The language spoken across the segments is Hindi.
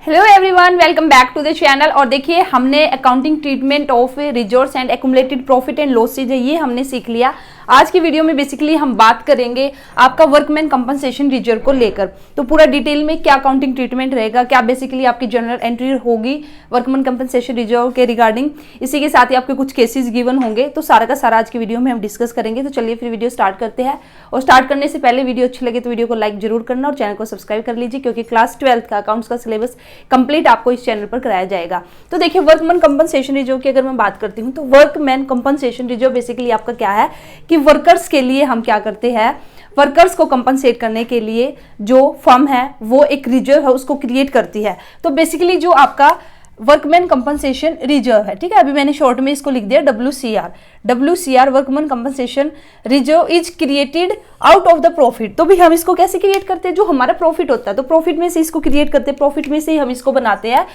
Hello everyone, welcome back to the channel. और देखिए, हमने accounting treatment of reserves and accumulated profit and losses है, ये हमने सीख लिया। आज की वीडियो में बेसिकली हम बात करेंगे आपका वर्कमैन कंपनसेशन रिजर्व को लेकर। तो पूरा डिटेल में क्या अकाउंटिंग ट्रीटमेंट रहेगा, क्या बेसिकली आपकी जनरल एंट्री होगी वर्कमैन कंपनसेशन रिजर्व के रिगार्डिंग, इसी के साथ ही आपके कुछ केसेस गिवन होंगे। तो सारा का सारा आज की वीडियो में हम डिस्कस करेंगे। तो चलिए फिर वीडियो स्टार्ट करते हैं। और स्टार्ट करने से पहले वीडियो अच्छी लगे तो वीडियो को लाइक जरूर करना और चैनल को सब्सक्राइब कर लीजिए, क्योंकि क्लास 12 का अकाउंट्स का सिलेबस कंप्लीट आपको इस चैनल पर कराया जाएगा। तो देखिए, वर्कमैन कंपनसेशन रिजर्व की अगर मैं बात करती हूँ तो वर्कमैन कंपनसेशन रिजर्व बेसिकली आपका क्या है कि वर्कर्स के लिए हम क्या करते हैं, वर्कर्स को कंपनसेट करने के लिए जो फर्म है वो एक रिजर्व है उसको क्रिएट करती है। तो बेसिकली जो आपका वर्कमैन कंपनसेशन रिजर्व है, ठीक है, अभी मैंने शॉर्ट में इसको लिख दिया WCR workman compensation reserve is created out of the profit. तो भी हम इसको कैसे क्रिएट करते हैं, जो हमारा प्रॉफिट होता है तो प्रॉफिट में से इसको क्रिएट करते हैं, प्रॉफिट में से ही हम इसको बनाते हैं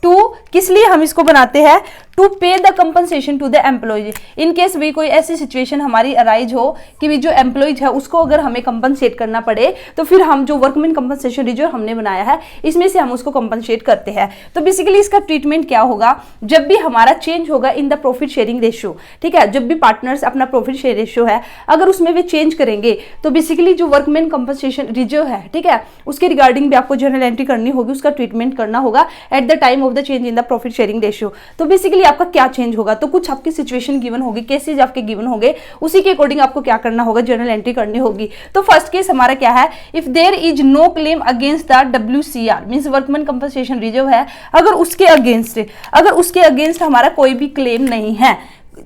टू, किस लिए हम इसको बनाते हैं, to pay the compensation to the employees. In case भी कोई ऐसी सिचुएशन हमारी अराइज हो कि भी जो एम्प्लॉयज है उसको अगर हमें कंपनसेट करना पड़े, तो फिर हम जो वर्कमैन कंपनसेशन रिजर्व हमने बनाया है इसमें से हम उसको कंपनसेट करते हैं। तो बेसिकली इसका ट्रीटमेंट क्या होगा, जब भी हमारा चेंज होगा in the profit sharing ratio, ठीक है, जब भी पार्टनर्स अपना प्रॉफिट शेयर रेशियो है अगर उसमें वे चेंज करेंगे तो बेसिकली जो वर्कमैन कंपनसेशन रिजर्व है, ठीक है, उसके रिगार्डिंग भी आपको जर्नल एंट्री करनी होगी, उसका ट्रीटमेंट करना होगा at the time of the change in the profit sharing ratio. तो बेसिकली आपका क्या चेंज होगा, तो कुछ आपकी सिचुएशन गिवन होगी, केसेज आपके गिवन होंगे, उसी के अकॉर्डिंग आपको क्या करना होगा, जर्नल एंट्री करनी होगी। तो फर्स्ट केस हमारा क्या है, if there is no claim against the WCR means workman compensation reserve है, अगर उसके अगेंस्ट हमारा कोई भी क्लेम नहीं है,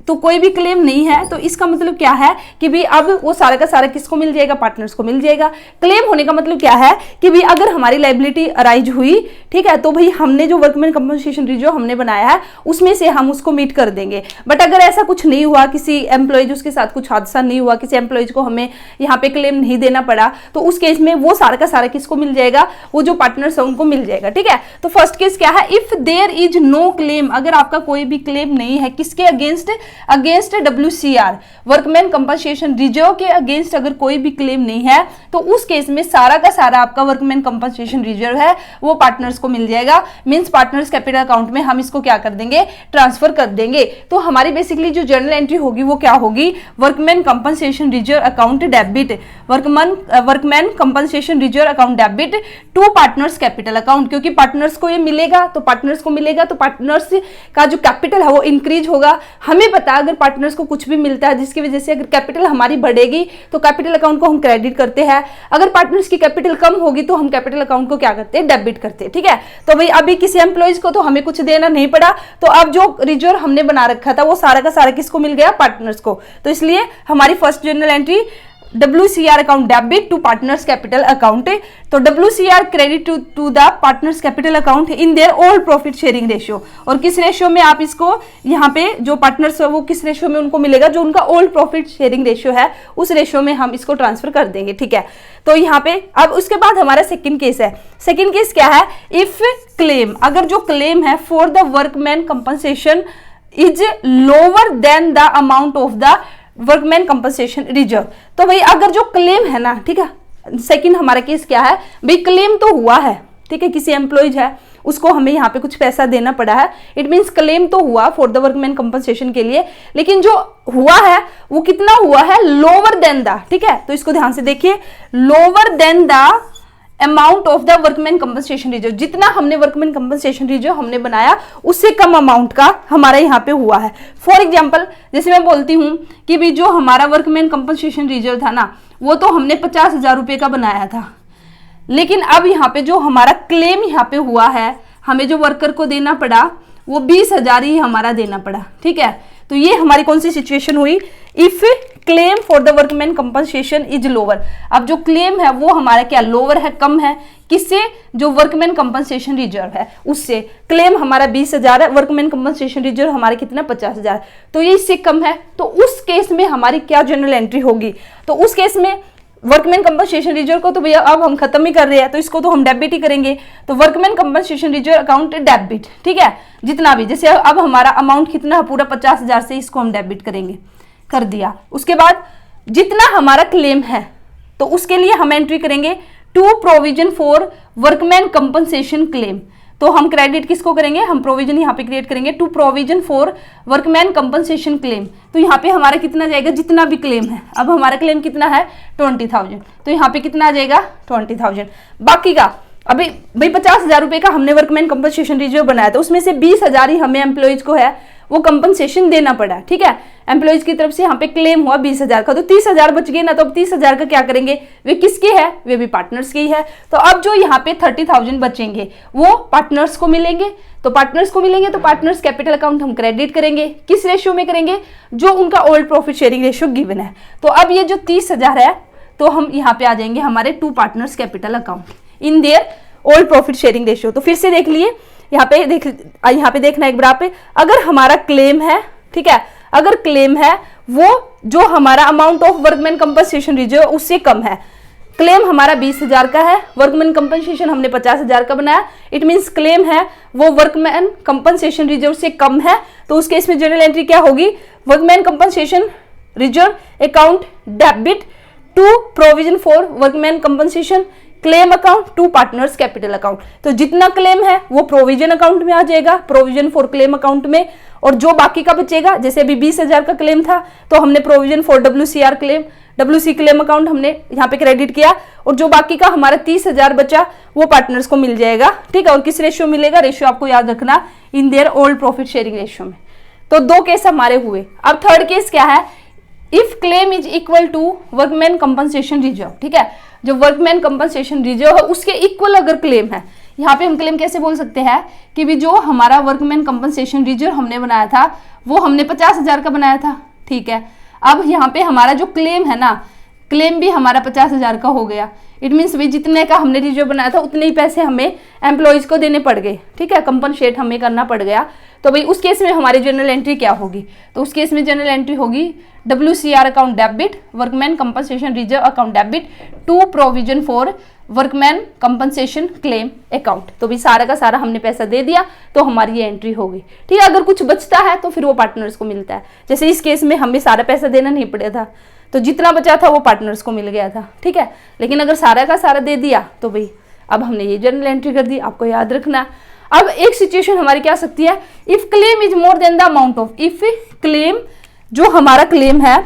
तो कोई भी क्लेम नहीं है, तो इसका मतलब क्या है कि भी अब वो सारा का सारा किसको मिल जाएगा, पार्टनर्स को मिल जाएगा। क्लेम होने का मतलब क्या है कि भी अगर हमारी लायबिलिटी अराइज हुई, ठीक है, तो भाई हमने जो वर्कमैन कंपनसेशन रिजर्व हमने बनाया है उसमें से हम उसको मीट कर देंगे। बट अगर ऐसा कुछ नहीं हुआ, किसी एम्प्लॉयज उसके साथ कुछ हादसा नहीं हुआ, किसी एम्प्लॉयज को हमें यहाँ पे क्लेम नहीं देना पड़ा, तो उस केस में वो सारा का सारा किसको मिल जाएगा, वो जो पार्टनर्स है उनको मिल जाएगा, ठीक है। तो फर्स्ट केस क्या है, if there is no claim, अगर आपका कोई भी क्लेम नहीं है किसके against WCR workman compensation reserve के अगेंस्ट अगर कोई भी क्लेम नहीं है, तो उस केस में सारा का सारा आपका वर्कमैन कंपनसेशन रिजर्व है वो पार्टनर्स को मिल जाएगा। मींस पार्टनर्स कैपिटल अकाउंट में हम इसको क्या कर देंगे, ट्रांसफर कर देंगे। तो हमारी बेसिकली जो जर्नल एंट्री होगी वो क्या होगी, workman compensation reserve account debit, workman compensation reserve account debit to partners capital account, क्योंकि पार्टनर्स को ये मिलेगा तो पार्टनर्स का जो कैपिटल है वो इंक्रीज होगा। हमें पता है अगर पार्टनर्स को कुछ भी मिलता है जिसकी वजह से अगर कैपिटल हमारी बढ़ेगी तो कैपिटल अकाउंट को हम क्रेडिट करते हैं, अगर पार्टनर्स की कैपिटल कम होगी तो हम कैपिटल अकाउंट को क्या करते हैं, डेबिट करते हैं, ठीक है। तो भाई अभी किसी एम्प्लॉयज को तो हमें कुछ देना नहीं पड़ा, तो अब जो रिजर्व हमने बना रखा था वो सारा का सारा किसको मिल गया, पार्टनर्स को। तो इसलिए हमारी first journal entry WCR account debit to partners capital account. तो WCR credit to the partners capital account in their old profit sharing ratio. और किस रेशियो में आप इसको यहाँ पे जो पार्टनर्स है वो किस रेशियो में उनको मिलेगा, जो उनका ओल्ड प्रॉफिट शेयरिंग रेशियो है उस रेशियो में हम इसको ट्रांसफर कर देंगे, ठीक है। तो यहाँ पे अब उसके बाद हमारा सेकंड केस है। सेकंड केस क्या है, इफ क्लेम, अगर जो क्लेम है for the workman compensation is lower than the amount of the workman compensation reserve. तो भाई अगर जो क्लेम है ना, ठीक है, सेकंड हमारा केस क्या है, भाई क्लेम तो हुआ है, ठीक है, किसी एम्प्लॉयज है उसको हमें यहाँ पे कुछ पैसा देना पड़ा है, इट मींस क्लेम तो हुआ फॉर द वर्कमैन कंपनसेशन के लिए, लेकिन जो हुआ है वो कितना हुआ है, लोअर देन द, ठीक है। तो इसको ध्यान से देखिए, lower than the amount of the workman compensation reserve, जितना हमने वर्कमैन कंपनसेशन रिजर्व हमने बनाया उससे कम अमाउंट का हमारा यहाँ पे हुआ है। फॉर एग्जांपल जैसे मैं बोलती हूँ कि भी जो हमारा वर्कमैन कंपनसेशन रिजर्व था ना वो तो हमने 50,000 रुपये का बनाया था, लेकिन अब यहाँ पे जो हमारा क्लेम यहाँ पे हुआ है, हमें जो वर्कर को देना पड़ा वो 20,000 ही हमारा देना पड़ा, ठीक है। तो ये हमारी कौन सी सिचुएशन हुई, if claim for the workman compensation is lower. अब जो क्लेम है वो हमारा क्या, लोअर है, कम है, किससे, जो वर्कमैन कंपनसेशन रिजर्व है उससे। क्लेम हमारा 20,000 है, वर्कमैन कंपनसेशन रिजर्व हमारा कितना, 50,000, तो ये इससे कम है। तो उस केस में हमारी क्या जर्नल एंट्री होगी, तो उस केस में वर्कमैन कंपनसेशन रिजर्व को तो भैया अब हम खत्म ही कर रहे हैं, तो इसको तो हम डेबिट ही करेंगे। तो workman compensation reserve account debit, ठीक है, जितना भी, जैसे अब हमारा अमाउंट कितना पूरा 50,000 से इसको हम डेबिट करेंगे, कर दिया। उसके बाद जितना हमारा क्लेम है तो उसके लिए हम एंट्री करेंगे to provision for workman compensation claim. तो हम क्रेडिट किसको करेंगे, हम प्रोविजन यहाँ पे क्रिएट करेंगे to provision for workman compensation claim. तो यहाँ पे हमारा कितना जाएगा, जितना भी क्लेम है, अब हमारा क्लेम कितना है 20,000, तो यहाँ पे कितना आ जाएगा 20,000। बाकी का अभी भाई 50,000 रुपए का हमने वर्कमैन कंपनसेशन रिजर्व बनाया था, उसमें से 20,000 ही हमें एम्प्लॉयज को है वो कंपनसेशन देना पड़ा, ठीक है, एम्प्लॉयज की तरफ से यहाँ पे क्लेम हुआ 20,000 का, तो 30,000 बच गए ना, तो अब 30,000 का क्या करेंगे, वे किसके है, वे भी पार्टनर्स की है। तो अब जो यहाँ पे 30,000 बचेंगे वो पार्टनर्स को मिलेंगे, तो पार्टनर्स को मिलेंगे तो पार्टनर्स कैपिटल अकाउंट हम क्रेडिट करेंगे, किस रेशियो में करेंगे, जो उनका old profit sharing ratio given है। तो अब ये जो 30,000 है तो हम यहाँ पे आ जाएंगे हमारे to partners capital account in their old profit sharing ratio. तो फिर से देख लिए, यहाँ पे देखना एक बार पे, अगर हमारा क्लेम है, ठीक है, अगर क्लेम है वो जो हमारा amount of workman compensation reserve उससे कम है, क्लेम हमारा 20,000 का है, वर्कमैन कंपनसेशन हमने 50,000 का बनाया, इट मींस क्लेम है वो वर्कमैन कंपनसेशन रिजर्व से कम है, तो उस केस में जनरल एंट्री क्या होगी, workman compensation reserve account debit to provision for workman compensation claim account to partners capital account. तो जितना क्लेम है वो प्रोविजन अकाउंट में आ जाएगा, प्रोविजन फॉर क्लेम अकाउंट में, और जो बाकी का बचेगा, जैसे अभी 20,000 का क्लेम था तो हमने provision for WCR claim, WC claim account हमने यहाँ पे क्रेडिट किया, और जो बाकी का हमारा 30,000 बचा वो पार्टनर्स को मिल जाएगा, ठीक है। और किस रेशियो मिलेगा, रेशियो आपको याद रखना इन their old profit sharing ratio में। तो 2 केस हमारे हुए। अब थर्ड केस क्या है, if claim is equal to workman compensation reserve, ठीक है, जो वर्कमैन कंपनसेशन रिजर्व है उसके इक्वल अगर क्लेम है, यहाँ पे हम क्लेम कैसे बोल सकते हैं कि भी जो हमारा वर्कमैन कंपनसेशन रिजर्व हमने बनाया था वो हमने 50,000 का बनाया था, ठीक है। अब यहाँ पे हमारा जो क्लेम है ना, क्लेम भी हमारा 50,000 का हो गया, इट मीन्स भी जितने का हमने रिजर्व बनाया था उतने ही पैसे हमें एम्प्लॉयज को देने पड़ गए, ठीक है, कंपनसेट हमें करना पड़ गया। तो भाई उस केस में हमारी जनरल एंट्री क्या होगी, तो उस केस में जनरल एंट्री होगी WCR account debit workman compensation reserve account debit to provision for workman compensation claim account. तो भी सारा का सारा हमने पैसा दे दिया तो हमारी ये एंट्री होगी, ठीक है। अगर कुछ बचता है तो फिर वो पार्टनर्स को मिलता है, जैसे इस केस में हमें सारा पैसा देना नहीं पड़ा था, तो जितना बचा था वो पार्टनर्स को मिल गया था, ठीक है। लेकिन अगर सारा का सारा दे दिया तो भाई अब हमने ये जनरल एंट्री कर दी, आपको याद रखना। अब एक सिचुएशन हमारी क्या सकती है, if claim is more than the amount of, if claim जो हमारा क्लेम है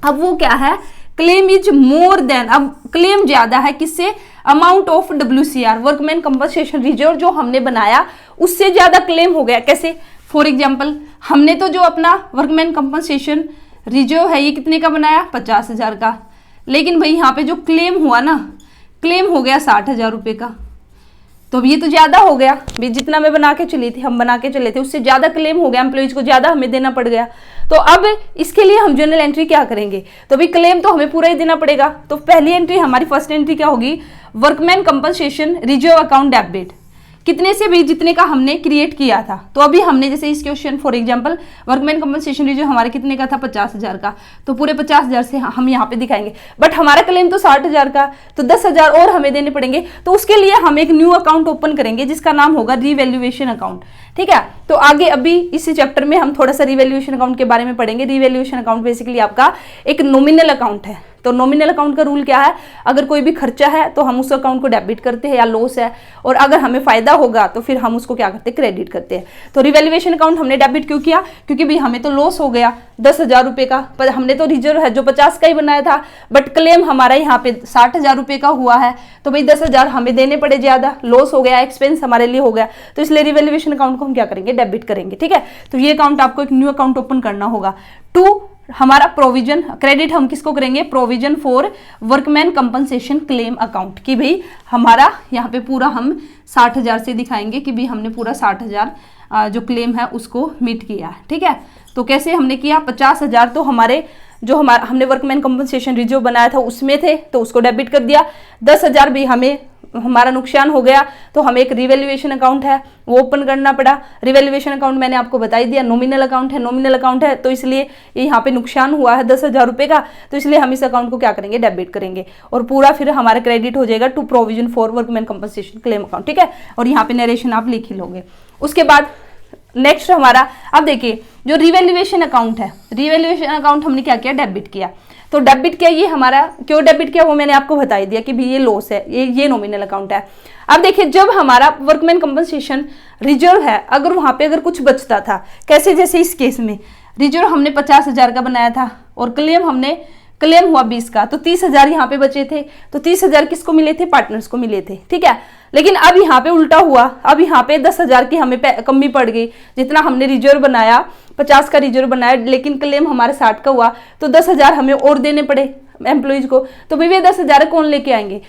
अब वो क्या है, क्लेम इज मोर देन, अब क्लेम ज्यादा है किससे, amount of WCR workman compensation reserve जो हमने बनाया उससे ज्यादा क्लेम हो गया। कैसे, फॉर एग्जांपल हमने तो जो अपना वर्कमैन कंपनसेशन रिजर्व है ये कितने का बनाया 50,000 का, लेकिन भाई यहाँ पे जो क्लेम हुआ ना, क्लेम हो गया 60,000 रुपये का, तो ये तो ज्यादा हो गया भी, जितना मैं बना के चली थी, हम बना के चले थे उससे ज्यादा क्लेम हो गया, एम्प्लॉयज को ज्यादा हमें देना पड़ गया। तो अब इसके लिए हम जनरल एंट्री क्या करेंगे, तो भाई क्लेम तो हमें पूरा ही देना पड़ेगा, तो पहली एंट्री हमारी फर्स्ट एंट्री क्या होगी, workman compensation reserve account debit, कितने से भी जितने का हमने क्रिएट किया था। तो अभी हमने जैसे इस question for example workman compensation reserve हमारे कितने का था 50,000 का, तो पूरे 50,000 से हम यहाँ पे दिखाएंगे, बट हमारा क्लेम तो 60,000 का, तो 10,000 और हमें देने पड़ेंगे। तो उसके लिए हम एक न्यू अकाउंट ओपन करेंगे जिसका नाम होगा रिवैल्यूएशन अकाउंट, ठीक है। तो आगे अभी इसी चैप्टर में हम थोड़ा सा रिवैल्यूएशन अकाउंट के बारे में पढ़ेंगे। रिवैल्यूएशन अकाउंट बेसिकली आपका एक नॉमिनल अकाउंट है। तो नॉमिनल अकाउंट का रूल क्या है, अगर कोई भी खर्चा है तो हम उस अकाउंट को डेबिट करते हैं या लॉस है, और अगर हमें फायदा होगा तो फिर हम उसको क्या करते हैं, क्रेडिट करते हैं। तो रिवैल्यूएशन अकाउंट हमने डेबिट क्यों किया, क्योंकि भाई हमें तो लॉस हो गया 10,000 रुपये का, पर हमने तो रिजर्व है जो 50 का ही बनाया था, बट क्लेम हमारा यहाँ पे 60,000 रुपये का हुआ है, तो भाई 10,000 हमें देने पड़े, ज्यादा लॉस हो गया, एक्सपेंस हमारे लिए हो गया, तो इसलिए रिवैल्यूएशन अकाउंट को हम क्या करेंगे, डेबिट करेंगे, ठीक है। तो ये अकाउंट आपको एक न्यू अकाउंट ओपन करना होगा। टू हमारा प्रोविजन, क्रेडिट हम किसको करेंगे, provision for workman compensation claim account, कि भाई हमारा यहाँ पे पूरा हम 60,000 से दिखाएंगे कि भाई हमने पूरा 60,000 जो क्लेम है उसको मीट किया, ठीक है। तो कैसे हमने किया, 50,000 तो हमारे जो हमने वर्कमैन कंपनसेशन रिजर्व बनाया था उसमें थे, तो उसको डेबिट कर दिया। 10,000 भी हमारा नुकसान हो गया, तो हमें एक रिवैल्यूएशन अकाउंट है वो ओपन करना पड़ा। रिवैल्यूएशन अकाउंट मैंने आपको बता ही दिया, नॉमिनल अकाउंट है, नॉमिनल अकाउंट है तो इसलिए यहाँ पे नुकसान हुआ है 10,000 रुपये का, तो इसलिए हम इस अकाउंट को क्या करेंगे, डेबिट करेंगे, और पूरा फिर हमारा क्रेडिट हो जाएगा to provision for workman compensation claim account, ठीक है। और यहाँ पे नरेशन आप लिख ही लोगे। उसके बाद नेक्स्ट हमारा, अब देखिए जो रिवैल्यूएशन अकाउंट है, रिवैल्यूएशन अकाउंट हमने क्या किया, डेबिट किया। तो डेबिट किया, ये हमारा क्यों डेबिट किया वो मैंने आपको बता ही दिया कि भी ये लॉस है, ये नॉमिनल अकाउंट है। अब देखिए जब हमारा वर्कमैन कंपनसेशन रिजर्व है, अगर वहां पे अगर कुछ बचता था, कैसे, जैसे इस केस में रिजर्व हमने 50,000 का बनाया था और क्लेम हुआ 20 का, तो 30,000 यहाँ पे बचे थे। तो 30,000 किसको मिले थे? पार्टनर्स को मिले थे, ठीक है। लेकिन अब यहाँ पे उल्टा हुआ, अब यहाँ पे 10,000 की हमें कमी पड़ गई। जितना हमने रिजर्व बनाया, 50 का रिजर्व बनाया, लेकिन क्लेम हमारे 60 का हुआ, तो 10,000 हमें और देने पड़े एम्प्लॉइज को। तो भैया 10,000 कौन लेके आएंगे?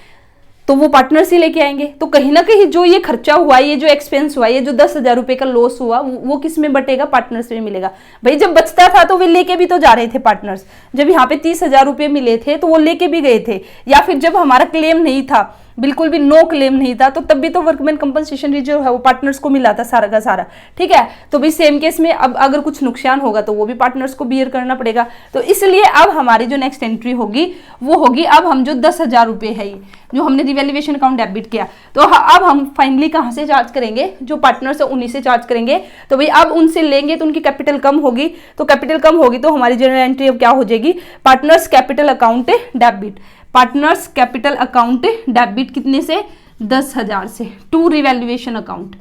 तो वो पार्टनर्स ही लेके आएंगे। तो कहीं ना कहीं जो ये खर्चा हुआ, ये जो एक्सपेंस हुआ, ये जो 10,000 रुपए का लॉस हुआ, वो किस में बटेगा? पार्टनर्स में मिलेगा। भाई जब बचता था तो वे लेके भी तो जा रहे थे पार्टनर्स। जब यहाँ पे 30,000 रुपए मिले थे तो वो लेके भी गए थे, या फिर जब हमारा क्लेम नहीं था, बिल्कुल भी नो क्लेम नहीं था, तो तब भी तो वर्कमैन कंपनसेशन रिजर्व है वो पार्टनर्स को मिला था सारा का सारा, ठीक है। तो भाई सेम केस में अब अगर कुछ नुकसान होगा तो वो भी पार्टनर्स को बियर करना पड़ेगा। तो इसलिए अब हमारी जो नेक्स्ट एंट्री होगी वो होगी, अब हम जो 10,000 रुपए है जो हमने रिवैल्यूएशन अकाउंट डेबिट किया, तो अब हम फाइनली कहां से चार्ज करेंगे? जो पार्टनर्स है उन्हीं से चार्ज करेंगे। तो भाई अब उनसे लेंगे तो उनकी कैपिटल कम होगी, तो कैपिटल कम होगी तो हमारी जनरल एंट्री अब क्या हो जाएगी? Partners capital account debit. Partners capital account debit कितने से? 10,000 से, to revaluation account,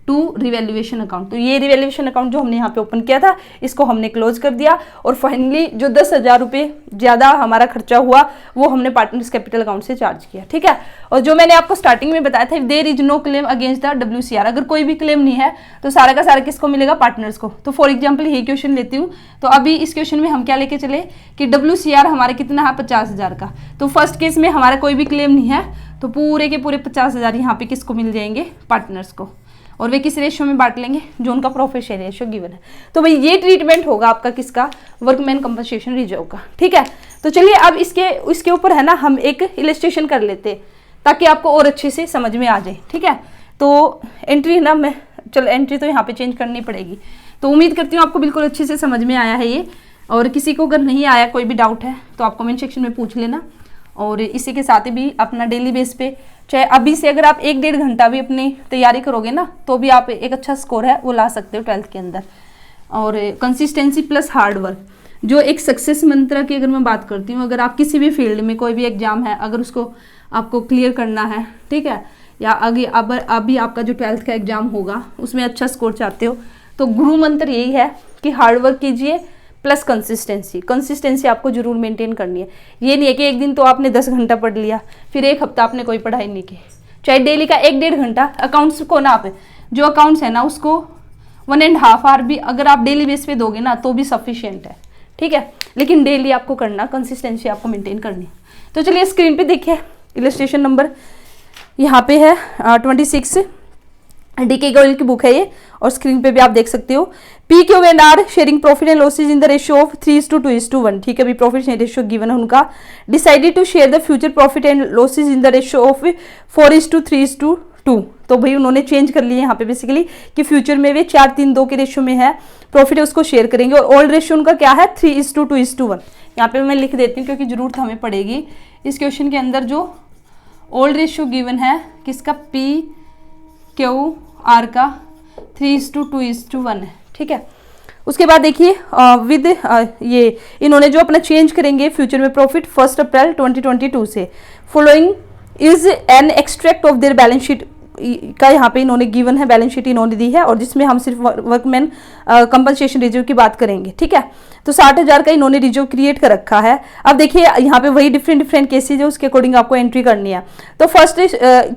to revaluation account. तो ये रिवैल्यूएशन अकाउंट जो हमने यहाँ पे ओपन किया था, इसको हमने क्लोज कर दिया, और फाइनली जो 10,000 रुपये ज़्यादा हमारा खर्चा हुआ वो हमने पार्टनर्स कैपिटल अकाउंट से चार्ज किया, ठीक है। और जो मैंने आपको स्टार्टिंग में बताया था, there is no claim against the WCR, अगर कोई भी क्लेम नहीं है तो सारा का सारा किसको मिलेगा? पार्टनर्स को। तो फॉर एग्जाम्पल ये क्वेश्चन लेती हूँ, तो अभी इस क्वेश्चन में हम क्या लेके चले कि WCR हमारा कितना है? 50,000 का। तो फर्स्ट केस में हमारा कोई भी क्लेम नहीं है, तो पूरे के पूरे 50,000 यहाँ पे किसको मिल जाएंगे? पार्टनर्स को। और वे किस रेशियो में बांट लेंगे? जो उनका प्रॉफिट शेयर रेशियो गिवन है। तो भाई ये ट्रीटमेंट होगा आपका किसका? वर्कमैन कंपनसेशन रिजर्व का, ठीक है। तो चलिए अब इसके ऊपर है ना हम एक इलस्ट्रेशन कर लेते हैं, ताकि आपको और अच्छे से समझ में आ जाए, ठीक है। तो एंट्री ना एंट्री तो यहाँ पे चेंज करनी पड़ेगी। तो उम्मीद करती हूँ आपको बिल्कुल अच्छे से समझ में आया है ये, और किसी को अगर नहीं आया, कोई भी डाउट है तो आप कमेंट सेक्शन में पूछ लेना। और इसी के साथ ही भी अपना डेली बेस पे, चाहे अभी से अगर आप 1-1.5 घंटा भी अपनी तैयारी करोगे ना, तो भी आप एक अच्छा स्कोर है वो ला सकते हो 12th के अंदर। और कंसिस्टेंसी प्लस हार्ड वर्क, जो एक सक्सेस मंत्र की अगर मैं बात करती हूँ, अगर आप किसी भी फील्ड में कोई भी एग्जाम है, अगर उसको आपको क्लियर करना है, ठीक है, या अभी आपका जो 12th का एग्जाम होगा उसमें अच्छा स्कोर चाहते हो, तो गुरु मंत्र यही है कि हार्ड वर्क कीजिए प्लस कंसिस्टेंसी आपको जरूर मेंटेन करनी है। ये नहीं है कि एक दिन तो आपने 10 घंटा पढ़ लिया, फिर एक हफ्ता आपने कोई पढ़ाई नहीं की। चाहे डेली का 1-1.5 घंटा अकाउंट्स को ना, आप जो अकाउंट्स है ना उसको 1.5 आवर भी अगर आप डेली बेस पे दोगे ना तो भी सफिशियंट है, ठीक है। लेकिन डेली आपको करना, कंसिस्टेंसी आपको मेंटेन करनी है। तो चलिए स्क्रीन पे देखिए इलस्ट्रेशन नंबर यहाँ पे है 26, DK गोयल की बुक है ये, और स्क्रीन पे भी आप देख सकते हो। PQ and R sharing profit and losses in the ratio of 3:2:1, ठीक है। अभी प्रॉफिट शेयर रेशियो गिवन है उनका। Decided to share the future profit and losses in the ratio of 4:3:2। तो भाई उन्होंने चेंज कर लिया यहाँ पे बेसिकली कि फ्यूचर में वे 4:3:2 के रेशियो में है, प्रॉफिट है उसको शेयर करेंगे। और ओल्ड रेशियो उनका क्या है? 3:2:1। यहाँ पे मैं लिख देती हूँ क्योंकि जरूरत हमें पड़ेगी इस क्वेश्चन के अंदर। जो ओल्ड रेशियो गिवन है किसका? PQR का 3:2:1 है, ठीक है। उसके बाद देखिए विद ये इन्होंने जो अपना चेंज करेंगे फ्यूचर में प्रॉफिट 1 अप्रैल 2022 से। Following is an extract of their balance sheet का यहाँ पे इन्होंने गिवन है, बैलेंस शीट इन्होंने दी है, और जिसमें हम सिर्फ वर्कमैन कंपनसेशन रिजर्व की बात करेंगे, ठीक है। तो 60,000 का इन्होंने रिजर्व क्रिएट कर रखा है। अब देखिए यहाँ पे वही डिफरेंट केसेज है, उसके अकॉर्डिंग आपको एंट्री करनी है। तो फर्स्ट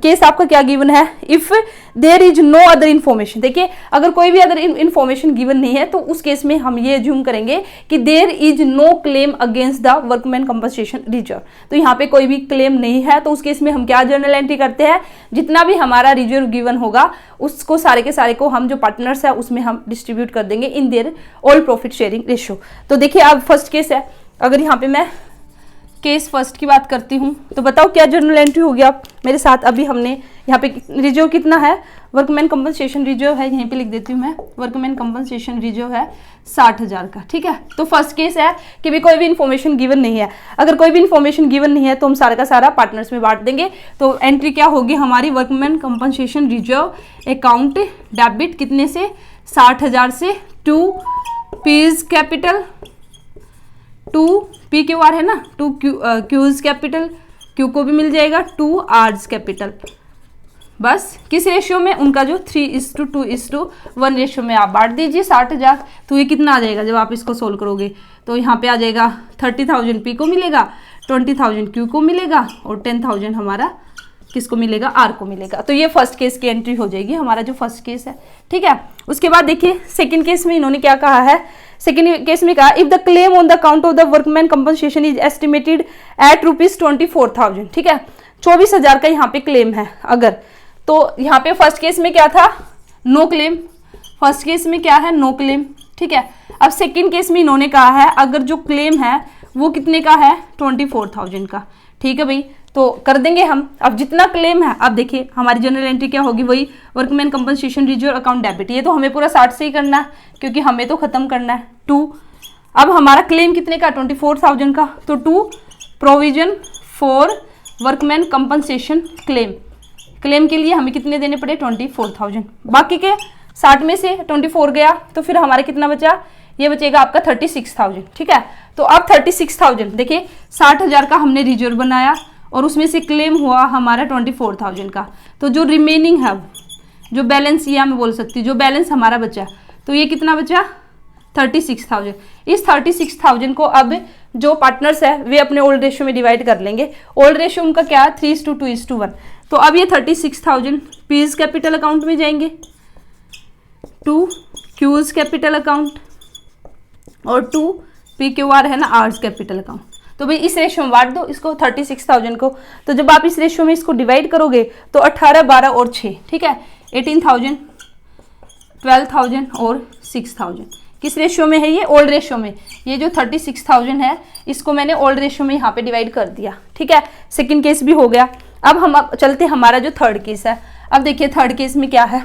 केस आपका क्या गिवन है? If there is no other information. देखिए अगर कोई भी अदर इन्फॉर्मेशन गिवन नहीं है तो उस केस में हम ये एज्यूम करेंगे कि there is no claim against the workman compensation reserve. तो यहाँ पे कोई भी क्लेम नहीं है, तो उस केस में हम क्या जर्नल एंट्री करते हैं? जितना भी हमारा रिजर्व गिवन होगा उसको सारे के सारे को हम जो पार्टनर्स है उसमें हम डिस्ट्रीब्यूट कर देंगे in their all profit sharing ratio. तो देखिए अब फर्स्ट केस है, अगर यहाँ पे मैं केस फर्स्ट की बात करती हूँ तो बताओ क्या जर्नल एंट्री होगी आप मेरे साथ। अभी हमने यहाँ पे रिजर्व कितना है? वर्कमैन कंपनसेशन रिजर्व है, यहीं पे लिख देती हूँ मैं, वर्कमैन कंपनसेशन रिजर्व है 60,000 का, ठीक है। तो फर्स्ट केस है कि भी कोई भी इन्फॉर्मेशन गिवन नहीं है। अगर कोई भी इन्फॉर्मेशन गिवन नहीं है तो हम सारा का सारा पार्टनर्स में बांट देंगे। तो एंट्री क्या होगी हमारी? Workman compensation reserve account debit कितने से? 60,000 से टू पीज कैपिटल 2 PQR है ना, 2 Q's कैपिटल, Q को भी मिल जाएगा 2 R's कैपिटल। बस किस रेशियो में, उनका जो 3:2:1 रेशियो में आप बांट दीजिए 60,000। तो ये कितना आ जाएगा जब आप इसको सोल्व करोगे, तो यहाँ पे आ जाएगा 30,000 P को मिलेगा, 20,000 Q को मिलेगा और 10,000 हमारा किसको मिलेगा, R को मिलेगा। तो ये फर्स्ट केस की एंट्री हो जाएगी, हमारा जो फर्स्ट केस है। ठीक है, उसके बाद देखिए सेकंड केस में इन्होंने क्या कहा है। सेकंड केस में कहा if the claim on the account of the workman compensation is estimated at ₹24,000। ठीक है, 24,000 का यहाँ पे क्लेम है अगर, तो यहाँ पे फर्स्ट केस में क्या था, नो क्लेम। फर्स्ट केस में क्या है, नो क्लेम। ठीक है, अब सेकंड केस में इन्होंने कहा है अगर जो क्लेम है वो कितने का है, 24,000 का। ठीक है भाई, तो कर देंगे हम। अब जितना क्लेम है, अब देखिए हमारी जनरल एंट्री क्या होगी, वही workman compensation reserve account debit. ये तो हमें पूरा 60 से ही करना है क्योंकि हमें तो खत्म करना है 2। अब हमारा क्लेम कितने का, 24,000 का, तो 2 provision for workman compensation claim. Claim के लिए हमें कितने देने पड़े, 24,000। बाकी के 60 में से 24 गया तो फिर हमारा कितना बचा, ये बचेगा आपका 36,000। ठीक है, तो अब 36,000 देखिए 60,000 का हमने रिजर्व बनाया और उसमें से क्लेम हुआ हमारा 24,000 का। तो जो रिमेनिंग है, जो बैलेंस, ये मैं बोल सकती हूँ, जो बैलेंस हमारा बचा, तो ये कितना बचा, 36,000। इस 36,000 को अब जो पार्टनर्स है वे अपने ओल्ड रेशियो में डिवाइड कर लेंगे। ओल्ड रेशियो उनका क्या है, 3:2:1। तो अब ये 36,000 पीज कैपिटल अकाउंट में जाएंगे, 2 क्यूज कैपिटल अकाउंट और 2 PQR है ना, आर्स कैपिटल अकाउंट। तो भाई इस रेशियो में बांट दो इसको 36,000 को। तो जब आप इस रेशियो में इसको डिवाइड करोगे तो 18, 12 और 6, ठीक है, 18,000, 12,000 और 6,000 किस रेशियो में है, ये ओल्ड रेशियो में। ये जो 36,000 है इसको मैंने ओल्ड रेशियो में यहाँ पे डिवाइड कर दिया। ठीक है, सेकंड केस भी हो गया। अब हम चलते हमारा जो थर्ड केस है। अब देखिए थर्ड केस में क्या है।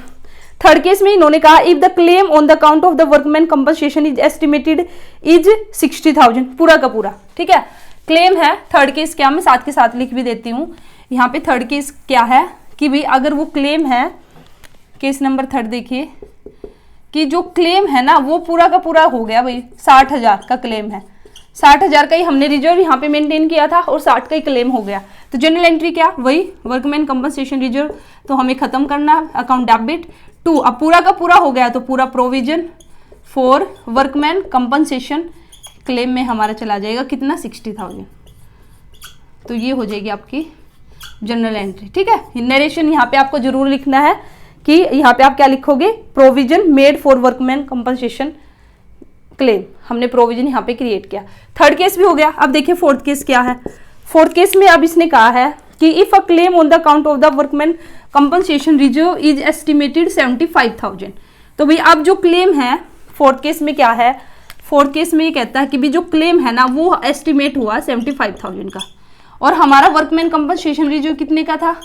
थर्ड केस में इन्होंने कहा if the claim on the account of the workman compensation is estimated is 60,000, पूरा का पूरा। ठीक है, क्लेम है थर्ड केस क्या, मैं साथ के साथ लिख भी देती हूँ। यहाँ पे थर्ड केस क्या है कि भाई अगर वो क्लेम है, केस नंबर थर्ड देखिए कि जो क्लेम है ना वो पूरा का पूरा हो गया भाई, 60,000 का क्लेम है, 60,000 का ही हमने रिजर्व यहाँ पे मेंटेन किया था और 60 का ही क्लेम हो गया। तो जनरल एंट्री क्या, वही वर्कमैन कंपनसेशन रिजर्व, तो हमें खत्म करना है अकाउंट डेबिट 2। अब पूरा का पूरा हो गया तो पूरा provision for workman compensation claim में हमारा चला जाएगा कितना, 60,000। तो ये हो जाएगी आपकी जनरल एंट्री। ठीक है, नरेशन यहाँ पे आपको जरूर लिखना है कि यहाँ पे आप क्या लिखोगे, provision made for workman compensation claim, हमने प्रोविजन यहाँ पे क्रिएट किया। थर्ड केस भी हो गया। अब देखिए फोर्थ केस क्या है। फोर्थ केस में अब इसने कहा है कि if a claim on the account of the workman compensation reserve is estimated 75,000। तो भाई अब जो क्लेम है फोर्थ केस में क्या है, फोर्थ केस में ये कहता है कि भी जो क्लेम है ना वो एस्टिमेट हुआ 75,000 का और हमारा वर्कमैन कंपनसेशन रिजर्व कितने का था,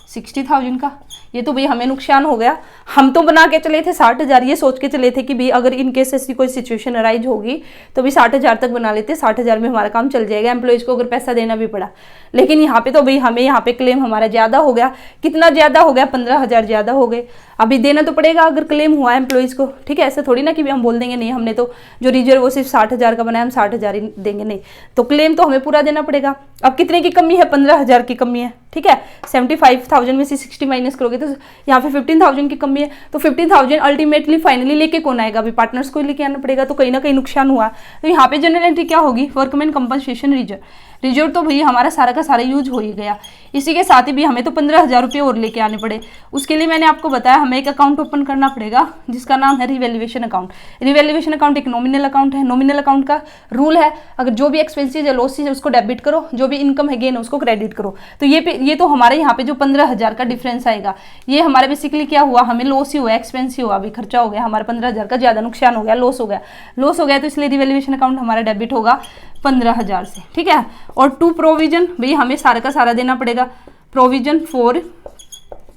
60,000 का। ये तो भाई हमें नुकसान हो गया। हम तो बना के चले थे 60,000, ये सोच के चले थे कि भाई अगर इन केस ऐसी कोई सिचुएशन अराइज होगी तो भी 60,000 तक बना लेते, 60,000 में हमारा काम चल जाएगा, एम्प्लॉयज को अगर पैसा देना भी पड़ा। लेकिन यहाँ पे तो भाई हमें यहाँ पे क्लेम हमारा ज्यादा हो गया। कितना ज्यादा हो गया, 15,000 ज्यादा हो गए। अभी देना तो पड़ेगा अगर क्लेम हुआ है एम्प्लॉयज को। ठीक है, ऐसे थोड़ी ना कि भी हम बोल देंगे नहीं हमने तो जो रिजर्व वो सिर्फ 60,000 का बनाया, हम 60,000 ही देंगे, नहीं। तो क्लेम तो हमें पूरा देना पड़ेगा। अब कितने की कमी है, 15,000 की कमी है। ठीक है, 75,000 में से 60 माइनस करोगे तो यहाँ पे 15,000 की कमी है। तो 15,000 अल्टीमेटली फाइनली लेके कौन आएगा, अभी पार्टनर्स को लेके आना पड़ेगा। तो कहीं ना कहीं नुकसान हुआ। तो यहाँ पे जनरल एंट्री क्या होगी, वर्कमैन कंपनसेशन रिजर्व। रिजर्व तो भैया हमारा सारा का सारा यूज हो ही गया। इसी के साथ ही भी हमें तो 15,000 रुपये और लेके आने पड़े। उसके लिए मैंने आपको बताया हमें एक अकाउंट ओपन करना पड़ेगा जिसका नाम है रिवैल्यूएशन अकाउंट। रिवैल्यूएशन अकाउंट एक नॉमिनल अकाउंट है। नॉमिनल अकाउंट का रूल है अगर जो भी एक्सपेंसेस है लॉसेज है उसको डेबिट करो, जो भी इनकम है गेन है उसको क्रेडिट करो। तो ये तो हमारे यहाँ पे जो 15,000 का डिफरेंस आएगा ये हमारे बेसिकली क्या हुआ, हमें लॉस ही हुआ, एक्सपेंस ही हुआ, अभी खर्चा हो गया हमारा 15,000 का, ज्यादा नुकसान हो गया, लॉस हो गया। तो इसलिए रिवैल्यूएशन अकाउंट हमारा डेबिट होगा 15,000 से। ठीक है, और 2 प्रोविजन, भाई हमें सारा का सारा देना पड़ेगा, provision for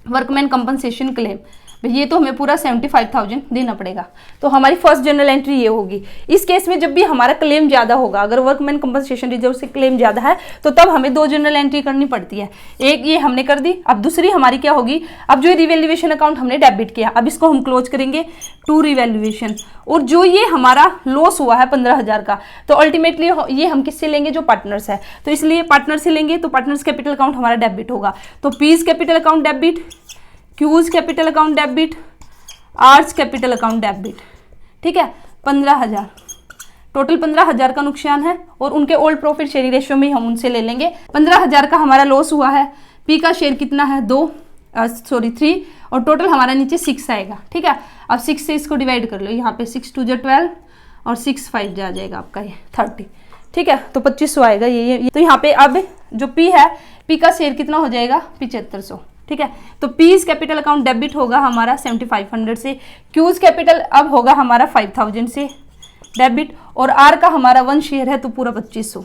workman compensation claim. ये तो हमें पूरा 75,000 देना पड़ेगा। तो हमारी फर्स्ट जनरल एंट्री ये होगी। इस केस में जब भी हमारा क्लेम ज़्यादा होगा, अगर वर्कमैन कंपनसेशन रिजर्व से क्लेम ज़्यादा है तो तब हमें 2 जनरल एंट्री करनी पड़ती है। एक ये हमने कर दी, अब दूसरी हमारी क्या होगी, अब जो रिवैल्यूएशन अकाउंट हमने डेबिट किया, अब इसको हम क्लोज करेंगे टू रिवैल्यूएशन। और जो ये हमारा लॉस हुआ है 15,000 का, तो अल्टीमेटली ये हम किससे लेंगे, जो पार्टनर्स है, तो इसलिए पार्टनर से लेंगे, तो पार्टनर्स कैपिटल अकाउंट हमारा डेबिट होगा। तो P's capital account debit, Q's capital account debit, R's capital account debit. ठीक है, 15,000 टोटल 15,000 का नुकसान है और उनके ओल्ड प्रॉफिट शेयरिंग रेशियो में हम उनसे ले लेंगे। 15,000 का हमारा लॉस हुआ है, पी का शेयर कितना है 3 और टोटल हमारा नीचे 6 आएगा। ठीक है, अब 6 से इसको डिवाइड कर लो, यहाँ पे 6 2 12 और 6 5 जा जाएगा आपका ये 30। ठीक है, तो 2500 आएगा ये। तो यहाँ पे अब जो पी है, पी का शेयर कितना हो जाएगा 7500। ठीक है, तो पीज कैपिटल अकाउंट डेबिट होगा हमारा 7500 से, क्यूज कैपिटल अब होगा हमारा 5000 से डेबिट, और आर का हमारा 1 शेयर है तो पूरा 2500,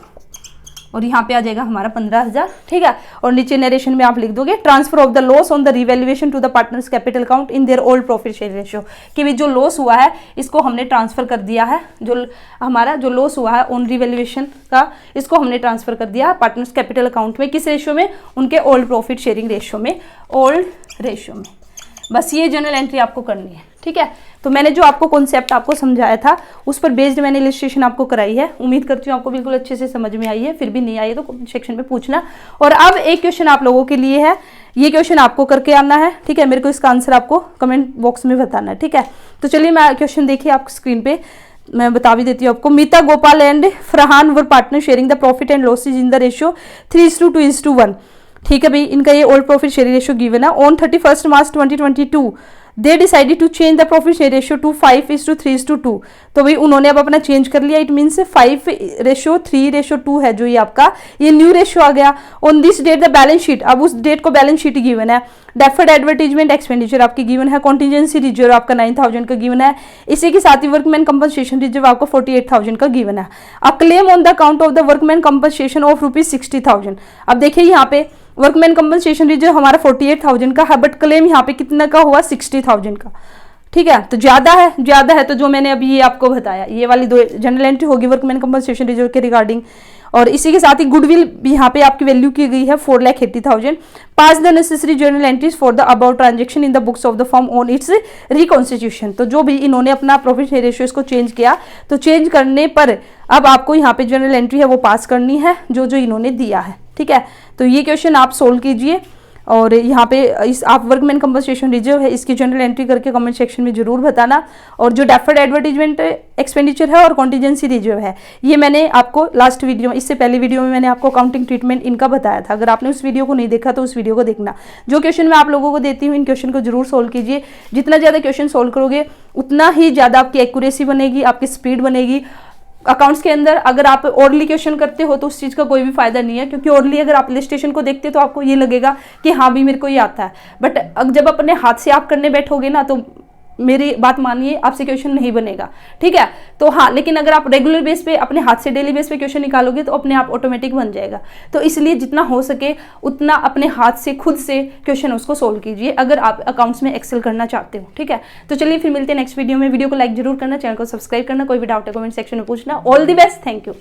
और यहाँ पे आ जाएगा हमारा 15,000। ठीक है, और नीचे नरेशन में आप लिख दोगे transfer of the loss on the revaluation to the partners capital account in their old profit share ratio, कि भी जो लॉस हुआ है इसको हमने ट्रांसफर कर दिया है, जो हमारा जो लॉस हुआ है ऑन रिवैल्यूएशन का, इसको हमने ट्रांसफर कर दिया है पार्टनर्स कैपिटल अकाउंट में। किस रेशियो में, उनके ओल्ड प्रॉफिट शेयरिंग रेशियो में, ओल्ड रेशियो में। बस ये जनरल एंट्री आपको करनी है। ठीक है, तो मैंने जो आपको कॉन्सेप्ट आपको समझाया था उस पर बेस्ड मैंने इलस्ट्रेशन आपको कराई है। उम्मीद करती हूँ आपको बिल्कुल अच्छे से समझ में आई है। फिर भी नहीं आई है तो कमेंट सेक्शन में पूछना। और अब एक क्वेश्चन आप लोगों के लिए है, ये क्वेश्चन आपको करके आना है। ठीक है, मेरे को इसका आंसर आपको कमेंट बॉक्स में बताना है। ठीक है, तो चलिए मैं क्वेश्चन देखिए आप स्क्रीन पे, मैं बता भी देती हूँ आपको। Meeta Gopal and Farhan were partner sharing the profit and losses in the ratio 3:2:1। ठीक है भाई, इनका ये old profit sharing ratio given है। On 31 March 2022 they decided to change the profit share ratio to 5:3:2। तो भाई उन्होंने अब अपना चेंज कर लिया। इट मीन्स 5:3:2 है जो ये आपका ये न्यू रेशियो आ गया। On this date the balance sheet, अब उस डेट को बैलेंस शीट गिवन है। डेफर्ड एडवर्टीजमेंट एक्सपेंडिचर आपकी गिवन है। कॉन्टिजेंसी रिजर्व आपका 9,000 का गिवन है। इसी के साथ ही वर्कमैन कंपनसेशन रिजर्व आपको 48,000 का गिवन है। A claim on the account of the workman compensation of ₹60,000। अब देखिए यहाँ पे वर्कमैन कंपनसेशन रिजर्व हमारा 48,000 का है, बट क्लेम यहाँ पे कितना का हुआ 60,000 का। ठीक है, तो ज्यादा है तो जो मैंने अभी ये आपको बताया, ये वाली 2 जनरल एंट्री होगी वर्कमैन कंपनसेशन रिजर्व के रिगार्डिंग। और इसी के साथ ही गुडविल भी यहाँ पे आपकी वैल्यू की गई है 4,80,000। Pass the necessary journal entries for the about transaction in the books of the firm on its reconstitution. तो जो भी इन्होंने अपना प्रॉफिट शेयर रेशियो इसको चेंज किया, तो चेंज करने पर अब आपको यहाँ पे जनरल एंट्री है वो पास करनी है जो जो इन्होंने दिया है। ठीक है, तो ये क्वेश्चन आप सोल्व कीजिए। और यहाँ पे इस आप वर्कमैन कंपनसेशन रिजर्व है इसकी जनरल एंट्री करके कमेंट सेक्शन में जरूर बताना। और जो डेफर्ड एडवर्टीजमेंट एक्सपेंडिचर है और कॉन्टिजेंसी रिजर्व है, ये मैंने आपको लास्ट वीडियो में, इससे पहले वीडियो में मैंने आपको अकाउंटिंग ट्रीटमेंट इनका बताया था। अगर आपने उस वीडियो को नहीं देखा तो उस वीडियो को देखना। जो क्वेश्चन मैं आप लोगों को देती हूँ इन क्वेश्चन को जरूर सोल्व कीजिए। जितना ज़्यादा क्वेश्चन सोल्व करोगे उतना ही ज़्यादा आपकी एक्यूरेसी बनेगी, आपकी स्पीड बनेगी। अकाउंट्स के अंदर अगर आप ओरली क्वेश्चन करते हो तो उस चीज़ का कोई भी फायदा नहीं है, क्योंकि ओरली अगर आप इलस्ट्रेशन को देखते हो तो आपको ये लगेगा कि हाँ भी मेरे को ये आता है, बट जब अपने हाथ से आप करने बैठोगे ना तो मेरी बात मानिए आपसे क्वेश्चन नहीं बनेगा। ठीक है, तो हाँ, लेकिन अगर आप रेगुलर बेस पे अपने हाथ से डेली बेस पे क्वेश्चन निकालोगे तो अपने आप ऑटोमेटिक बन जाएगा। तो इसलिए जितना हो सके उतना अपने हाथ से खुद से क्वेश्चन उसको सोल्व कीजिए अगर आप अकाउंट्स में एक्सेल करना चाहते हो। ठीक है, तो चलिए फिर मिलते हैं नेक्स्ट वीडियो में। वीडियो को लाइक जरूर करना, चैनल को सब्सक्राइब करना, कोई भी डाउट है कमेंट सेक्शन में पूछना। All the best, thank you.